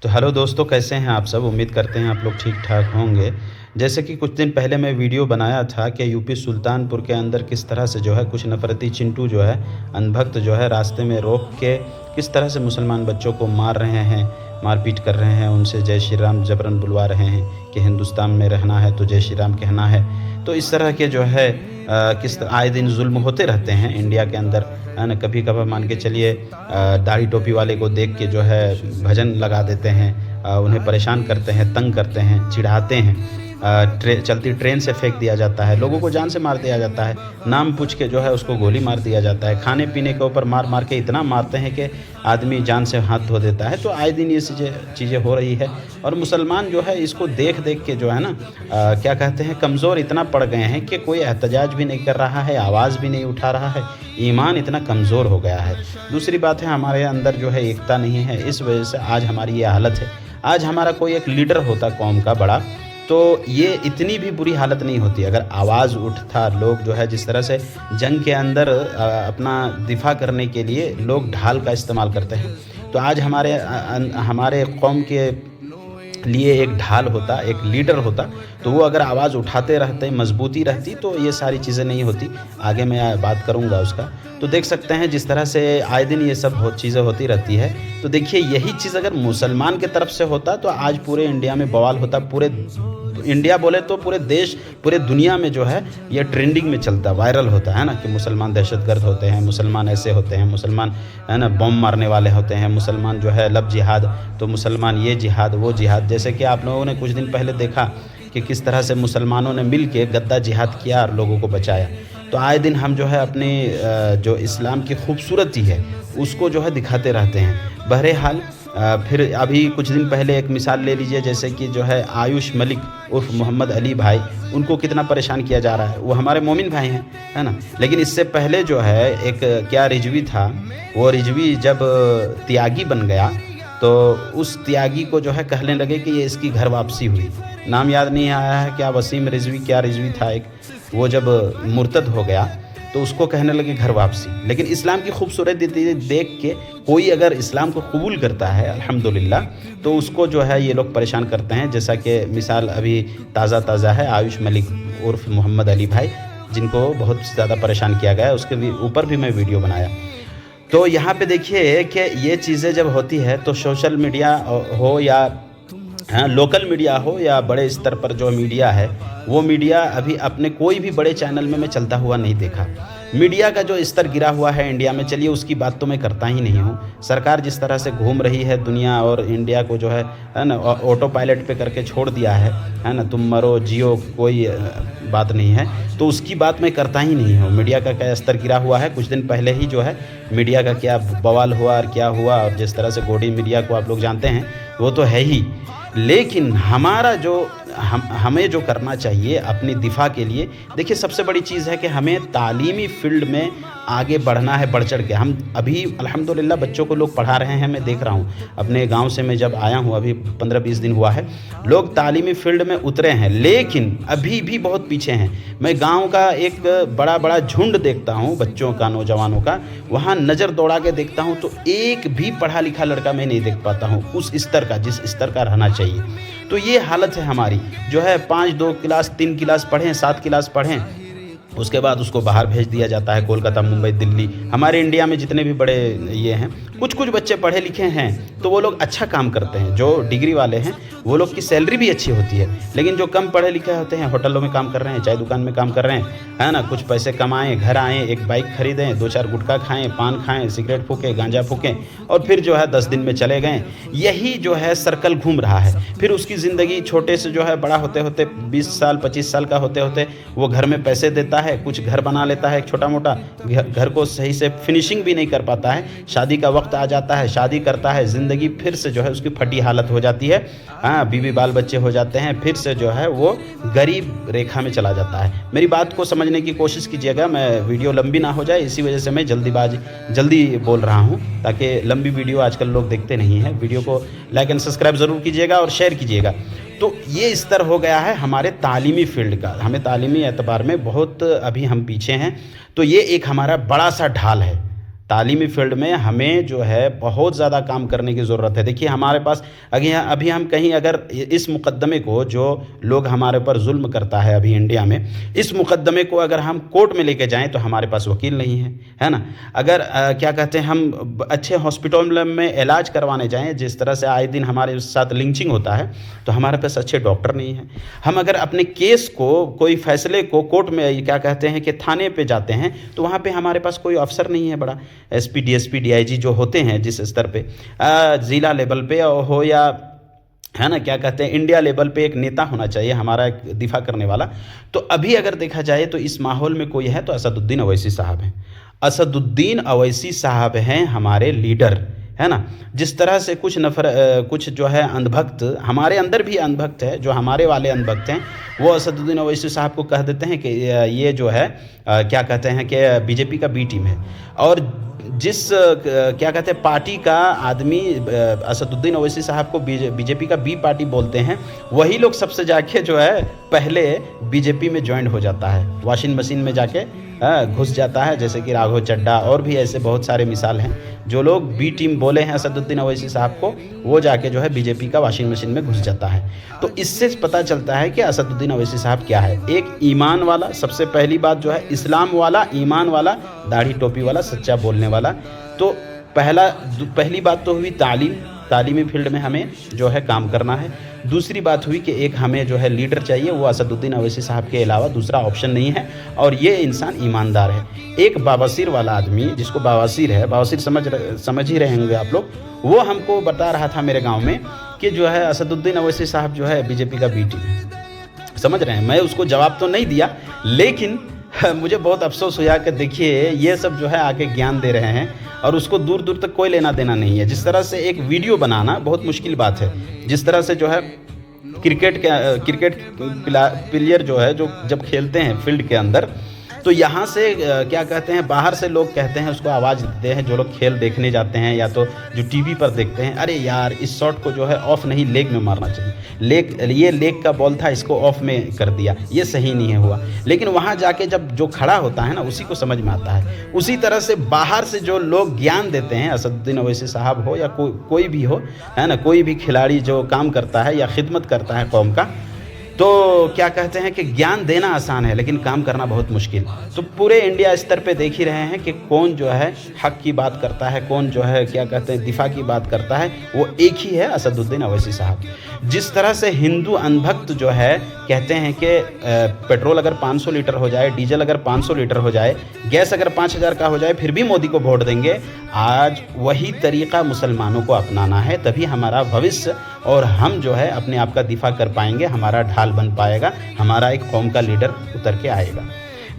तो हेलो दोस्तों, कैसे हैं आप सब। उम्मीद करते हैं आप लोग ठीक ठाक होंगे। जैसे कि कुछ दिन पहले मैं वीडियो बनाया था कि यूपी सुल्तानपुर के अंदर किस तरह से जो है कुछ नफरती चिंटू जो है अनभक्त जो है रास्ते में रोक के किस तरह से मुसलमान बच्चों को मार रहे हैं, मारपीट कर रहे हैं, उनसे जय श्री राम जबरन बुलवा रहे हैं कि हिंदुस्तान में रहना है तो जय श्री राम कहना है। तो इस तरह के जो है किस तरह आए दिन जुल्म होते रहते हैं इंडिया के अंदर, है ना। कभी कभार मान के चलिए दाढ़ी टोपी वाले को देख के जो है भजन लगा देते हैं, उन्हें परेशान करते हैं, तंग करते हैं, चिढ़ाते हैं। चलती ट्रेन से फेंक दिया जाता है, लोगों को जान से मार दिया जाता है, नाम पूछ के जो है उसको गोली मार दिया जाता है, खाने पीने के ऊपर मार मार के इतना मारते हैं कि आदमी जान से हाथ धो देता है। तो आए दिन ये चीज़ें हो रही है और मुसलमान जो है इसको देख देख के जो है ना क्या कहते हैं कमज़ोर इतना पड़ गए हैं कि कोई एहतजाज भी नहीं कर रहा है, आवाज़ भी नहीं उठा रहा है। ईमान इतना कमज़ोर हो गया है। दूसरी बात है हमारे अंदर जो है एकता नहीं है, इस वजह से आज हमारी ये हालत है। आज हमारा कोई एक लीडर होता कौम का बड़ा तो ये इतनी भी बुरी हालत नहीं होती। अगर आवाज़ उठता, लोग जो है जिस तरह से जंग के अंदर अपना दिफा करने के लिए लोग ढाल का इस्तेमाल करते हैं, तो आज हमारे कौम के लिए एक ढाल होता, एक लीडर होता, तो वो अगर आवाज़ उठाते रहते, मजबूती रहती, तो ये सारी चीज़ें नहीं होती। आगे मैं बात करूँगा उसका। तो देख सकते हैं जिस तरह से आए दिन ये सब चीज़ें होती रहती है। तो देखिए यही चीज़ अगर मुसलमान के तरफ से होता तो आज पूरे इंडिया में बवाल होता। पूरे इंडिया बोले तो पूरे देश, पूरे दुनिया में जो है ये ट्रेंडिंग में चलता, वायरल होता है ना कि मुसलमान दहशतगर्द होते हैं, मुसलमान ऐसे होते हैं, मुसलमान है ना बम मारने वाले होते हैं, मुसलमान जो है लब जिहाद, तो मुसलमान ये जिहाद वो जिहाद। जैसे कि आप लोगों ने कुछ दिन पहले देखा कि किस तरह से मुसलमानों ने मिल के गद्दा जिहाद किया और लोगों को बचाया। तो आए दिन हम जो है अपनी जो इस्लाम की खूबसूरती है उसको जो है दिखाते रहते हैं। बहरहाल फिर अभी कुछ दिन पहले एक मिसाल ले लीजिए, जैसे कि जो है आयुष मलिक उर्फ मोहम्मद अली भाई, उनको कितना परेशान किया जा रहा है। वो हमारे मोमिन भाई हैं, है ना। लेकिन इससे पहले जो है एक क्या रिजवी था, वो रिजवी जब त्यागी बन गया तो उस त्यागी को जो है कहने लगे कि ये इसकी घर वापसी हुई। नाम याद नहीं आया है, क्या वसीम रिजवी, क्या रिजवी था एक, वो जब मुर्तद हो गया तो उसको कहने लगे घर वापसी। लेकिन इस्लाम की खूबसूरती देख के कोई अगर इस्लाम को कबूल करता है अल्हम्दुलिल्लाह, तो उसको जो है ये लोग परेशान करते हैं। जैसा कि मिसाल अभी ताज़ा है आयुष मलिक उर्फ मोहम्मद अली भाई, जिनको बहुत ज़्यादा परेशान किया गया है, उसके ऊपर भी मैं वीडियो बनाया। तो यहाँ पे देखिए कि ये चीज़ें जब होती है तो सोशल मीडिया हो या लोकल मीडिया हो या बड़े स्तर पर जो मीडिया है, वो मीडिया अभी अपने कोई भी बड़े चैनल में मैं चलता हुआ नहीं देखा। मीडिया का जो स्तर गिरा हुआ है इंडिया में, चलिए उसकी बात तो मैं करता ही नहीं हूँ। सरकार जिस तरह से घूम रही है दुनिया और इंडिया को जो है ना ऑटो पायलट पे करके छोड़ दिया है ना, तुम मरो जियो कोई बात नहीं है, तो उसकी बात मैं करता ही नहीं हूँ। मीडिया का क्या स्तर गिरा हुआ है, कुछ दिन पहले ही जो है मीडिया का क्या बवाल हुआ और क्या हुआ, और जिस तरह से गोडी मीडिया को आप लोग जानते हैं वो तो है ही। लेकिन हमारा जो हमें जो करना चाहिए अपनी दिफा के लिए, देखिए सबसे बड़ी चीज़ है कि हमें तालीमी फ़ील्ड में आगे बढ़ना है, बढ़ चढ़ के। हम अभी अल्हम्दुलिल्लाह बच्चों को लोग पढ़ा रहे हैं, मैं देख रहा हूँ अपने गांव से। मैं जब आया हूँ अभी 15-20 दिन हुआ है, लोग तालीमी फ़ील्ड में उतरे हैं, लेकिन अभी भी बहुत पीछे हैं। मैं गाँव का एक बड़ा झुंड देखता हूँ बच्चों का, नौजवानों का, वहाँ नज़र दौड़ा के देखता हूँ तो एक भी पढ़ा लिखा लड़का मैं नहीं देख पाता हूँ उस स्तर का, जिस स्तर का रहना चाहिए। तो ये हालत है हमारी, जो है 5-2 क्लास 3 क्लास पढ़ें, 7 क्लास पढ़ें, उसके बाद उसको बाहर भेज दिया जाता है, कोलकाता, मुंबई, दिल्ली। हमारे इंडिया में जितने भी बड़े ये हैं, कुछ बच्चे पढ़े लिखे हैं तो वो लोग अच्छा काम करते हैं। जो डिग्री वाले हैं वो लोग की सैलरी भी अच्छी होती है, लेकिन जो कम पढ़े लिखे होते हैं होटलों में काम कर रहे हैं, चाय दुकान में काम कर रहे हैं, है ना, कुछ पैसे कमाएं, घर आएँ, एक बाइक खरीदें, 2-4 गुटखा खाएँ, पान खाएँ, सिगरेट फूकें, गांजा फूकें, और फिर जो है 10 दिन में चले गए। यही जो है सर्कल घूम रहा है। फिर उसकी ज़िंदगी छोटे से जो है बड़ा होते होते 20 साल 25 साल का होते होते वो घर में पैसे देता है, कुछ घर बना लेता है, छोटा मोटा घर को सही से फिनिशिंग भी नहीं कर पाता है। शादी का वक्त आ जाता है, शादी करता है, ज़िंदगी फिर से जो है उसकी फटी हालत हो जाती है। हाँ, बीवी बाल बच्चे हो जाते हैं, फिर से जो है वो गरीब रेखा में चला जाता है। मेरी बात को समझने की कोशिश कीजिएगा, मैं वीडियो लंबी ना हो जाए, इसी वजह से मैं जल्दी बोल रहा हूँ, ताकि लंबी वीडियो आजकल लोग देखते नहीं हैं। वीडियो को लाइक एंड सब्सक्राइब ज़रूर कीजिएगा और शेयर कीजिएगा। तो ये स्तर हो गया है हमारे तालीमी फ़ील्ड का। हमें तालीमी एतबार में बहुत अभी हम पीछे हैं। तो ये एक हमारा बड़ा सा ढाल है तालीमी फ़ील्ड में हमें जो है बहुत ज़्यादा काम करने की ज़रूरत है। देखिए हमारे पास अभी हम कहीं अगर इस मुकदमे को, जो लोग हमारे ऊपर जुल्म करता है अभी इंडिया में, इस मुकदमे को अगर हम कोर्ट में लेके जाएं तो हमारे पास वकील नहीं है ना। अगर क्या कहते हैं, हम अच्छे हॉस्पिटल में इलाज करवाने जाएं, जिस तरह से आए दिन हमारे साथ लिंचिंग होता है, तो हमारे पास अच्छे डॉक्टर नहीं हैं। हम अगर अपने केस को, कोई फैसले को कोर्ट में, क्या कहते हैं कि थाने पे जाते हैं, तो वहाँ पे हमारे पास कोई अफसर नहीं है बड़ा, एसपी, डीएसपी, डीआईजी जो होते हैं जिस स्तर पे, ज़िला लेवल पे हो या है ना, क्या कहते हैं, इंडिया लेवल पे एक नेता होना चाहिए हमारा, एक दिफा करने वाला। तो अभी अगर देखा जाए तो इस माहौल में कोई है तो असदुद्दीन अवैसी साहब हैं। असदुद्दीन अवैसी साहब हैं हमारे लीडर, है ना। जिस तरह से कुछ जो है अंधभक्त, हमारे अंदर भी अंधभक्त है, जो हमारे वाले अंधभक्त हैं, वो असदुद्दीन अवैसी साहब को कह देते हैं कि ये जो है क्या कहते हैं कि बीजेपी का बी टीम है। और जिस क्या कहते हैं पार्टी का आदमी असदुद्दीन अवैसी साहब को बीजेपी का बी पार्टी बोलते हैं, वही लोग सबसे जाके जो है पहले बीजेपी में ज्वाइन हो जाता है, वॉशिंग मशीन में जाके घुस जाता है, जैसे कि राघव चड्ढा और भी ऐसे बहुत सारे मिसाल हैं। जो लोग बी टीम बोले हैं असदुद्दीन अवैसी साहब को, वो जाके जो है बीजेपी का वॉशिंग मशीन में घुस जाता है। तो इससे पता चलता है कि असदुद्दीन अवैसी साहब क्या है। एक ईमान वाला, सबसे पहली बात जो है इस्लाम वाला, ईमान वाला, दाढ़ी टोपी वाला, सच्चा बोलने वाला। तो पहली बात तो हुई तालीमी फील्ड में हमें जो है काम करना है। दूसरी बात हुई कि एक हमें जो है लीडर चाहिए, वो असदुद्दीन अवैसी साहब के अलावा दूसरा ऑप्शन नहीं है, और ये इंसान ईमानदार है। एक बावासीर वाला आदमी, जिसको बावासीर है, बावासीर समझ ही रहे होंगे आप लोग, वो हमको बता रहा था मेरे गाँव में कि जो है असदुद्दीन अवैसी साहब जो है बीजेपी का बी टीम है। समझ रहे हैं, मैं उसको जवाब तो नहीं दिया, लेकिन मुझे बहुत अफसोस हुआ कि देखिए ये सब जो है आके ज्ञान दे रहे हैं और उसको दूर दूर तक कोई लेना देना नहीं है। जिस तरह से एक वीडियो बनाना बहुत मुश्किल बात है, जिस तरह से जो है क्रिकेट प्लेयर जो है, जो जब खेलते हैं फील्ड के अंदर, तो यहाँ से क्या कहते हैं, बाहर से लोग कहते हैं, उसको आवाज़ देते हैं, जो लोग खेल देखने जाते हैं या तो जो टीवी पर देखते हैं, अरे यार इस शॉट को जो है ऑफ नहीं, लेग में मारना चाहिए, ये लेग का बॉल था, इसको ऑफ में कर दिया, ये सही नहीं हुआ। लेकिन वहाँ जाके जब जो खड़ा होता है ना, उसी को समझ में आता है। उसी तरह से बाहर से जो लोग ज्ञान देते हैं, असदुद्दीन अवैसी साहब हो या कोई भी हो, है ना, कोई भी खिलाड़ी जो काम करता है या खिदमत करता है कौम का, तो क्या कहते हैं कि ज्ञान देना आसान है लेकिन काम करना बहुत मुश्किल। तो पूरे इंडिया स्तर पे देख ही रहे हैं कि कौन जो है हक की बात करता है, कौन जो है क्या कहते हैं दिफा की बात करता है, वो एक ही है, असदुद्दीन अवैसी साहब। जिस तरह से हिंदू अनभक्त जो है कहते हैं कि पेट्रोल अगर 500 लीटर हो जाए, डीजल अगर 500 लीटर हो जाए, गैस अगर 5000 का हो जाए, फिर भी मोदी को वोट देंगे। आज वही तरीक़ा मुसलमानों को अपनाना है, तभी हमारा भविष्य और हम जो है अपने आप का दिफा कर पाएंगे, हमारा ढाल बन पाएगा, हमारा एक कौम का लीडर उतर के आएगा।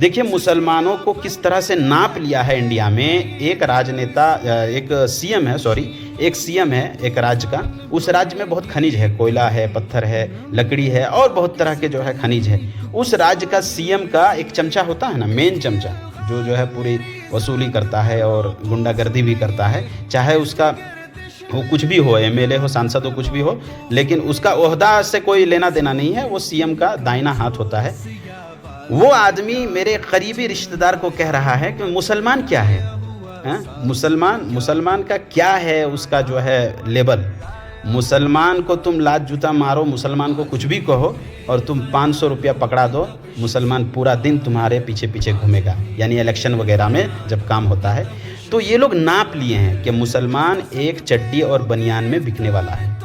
देखिए मुसलमानों को किस तरह से नाप लिया है इंडिया में। एक राजनेता, एक सीएम है एक राज्य का, उस राज्य में बहुत खनिज है, कोयला है, पत्थर है, लकड़ी है और बहुत तरह के जो है खनिज है। उस राज्य का सीएम का एक चमचा होता है ना, मेन चमचा, जो है पूरी वसूली करता है और गुंडागर्दी भी करता है, चाहे उसका वो कुछ भी हो, एमएलए हो, सांसद हो, कुछ भी हो, लेकिन उसका ओहदा से कोई लेना देना नहीं है, वो सीएम का दाहिना हाथ होता है। वो आदमी मेरे करीबी रिश्तेदार को कह रहा है कि मुसलमान क्या है, मुसलमान का क्या है, उसका जो है लेबल। मुसलमान को तुम लात जूता मारो, मुसलमान को कुछ भी कहो और तुम 500 रुपया पकड़ा दो, मुसलमान पूरा दिन तुम्हारे पीछे पीछे घूमेगा, यानी इलेक्शन वगैरह में जब काम होता है। तो ये लोग नाप लिए हैं कि मुसलमान एक चड्डी और बनियान में बिकने वाला है,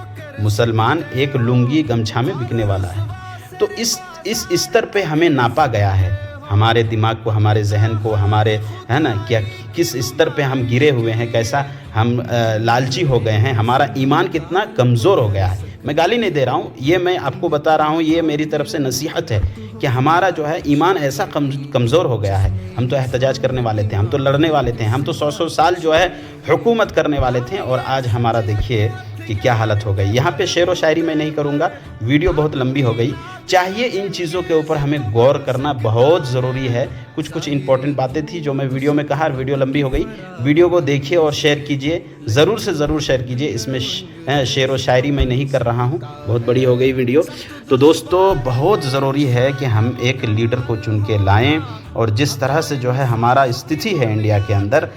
मुसलमान एक लुंगी गमछा में बिकने वाला है। तो इस स्तर पे हमें नापा गया है, हमारे दिमाग को, हमारे जहन को, हमारे, है ना, क्या किस स्तर पे हम गिरे हुए हैं, कैसा हम लालची हो गए हैं, हमारा ईमान कितना कमज़ोर हो गया है। मैं गाली नहीं दे रहा हूँ, ये मैं आपको बता रहा हूँ, ये मेरी तरफ से नसीहत है कि हमारा जो है ईमान ऐसा कमज़ोर हो गया है। हम तो एहतजाज करने वाले थे, हम तो लड़ने वाले थे, हम तो 100 साल जो है हुकूमत करने वाले थे, और आज हमारा देखिए कि क्या हालत हो गई। यहाँ पे शेर व शायरी मैं नहीं करूँगा, वीडियो बहुत लंबी हो गई। चाहिए इन चीज़ों के ऊपर हमें गौर करना बहुत ज़रूरी है। कुछ इंपॉर्टेंट बातें थी जो मैं वीडियो में कहा, वीडियो लंबी हो गई। वीडियो को देखिए और शेयर कीजिए, ज़रूर से ज़रूर शेयर कीजिए। इसमें शेर व शायरी मैं नहीं कर रहा हूँ, बहुत बड़ी हो गई वीडियो। तो दोस्तों बहुत ज़रूरी है कि हम एक लीडर को चुन के लाएँ, और जिस तरह से जो है हमारा स्थिति है इंडिया के अंदर,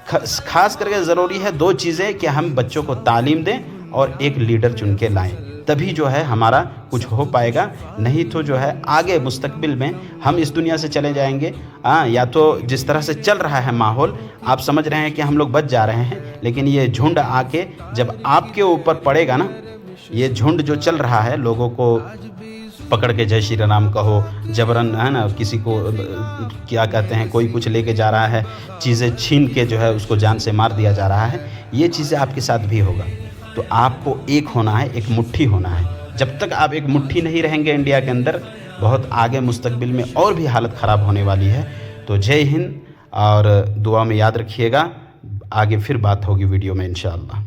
खास करके ज़रूरी है 2 चीज़ें कि हम बच्चों को तालीम दें और एक लीडर चुन के लाएँ, तभी जो है हमारा कुछ हो पाएगा। नहीं तो जो है आगे मुस्तकबिल में हम इस दुनिया से चले जाएंगे। या तो जिस तरह से चल रहा है माहौल, आप समझ रहे हैं कि हम लोग बच जा रहे हैं, लेकिन ये झुंड आके जब आपके ऊपर पड़ेगा ना, ये झुंड जो चल रहा है, लोगों को पकड़ के जय श्री राम कहो, जबरन, है ना, किसी को क्या कहते हैं, कोई कुछ लेके जा रहा है, चीज़ें छीन के जो है उसको जान से मार दिया जा रहा है, ये चीज़ें आपके साथ भी होगा। तो आपको एक होना है, एक मुट्ठी होना है। जब तक आप एक मुट्ठी नहीं रहेंगे इंडिया के अंदर, बहुत आगे मुस्तकबिल में और भी हालत ख़राब होने वाली है। तो जय हिंद, और दुआ में याद रखिएगा। आगे फिर बात होगी वीडियो में इंशाअल्लाह।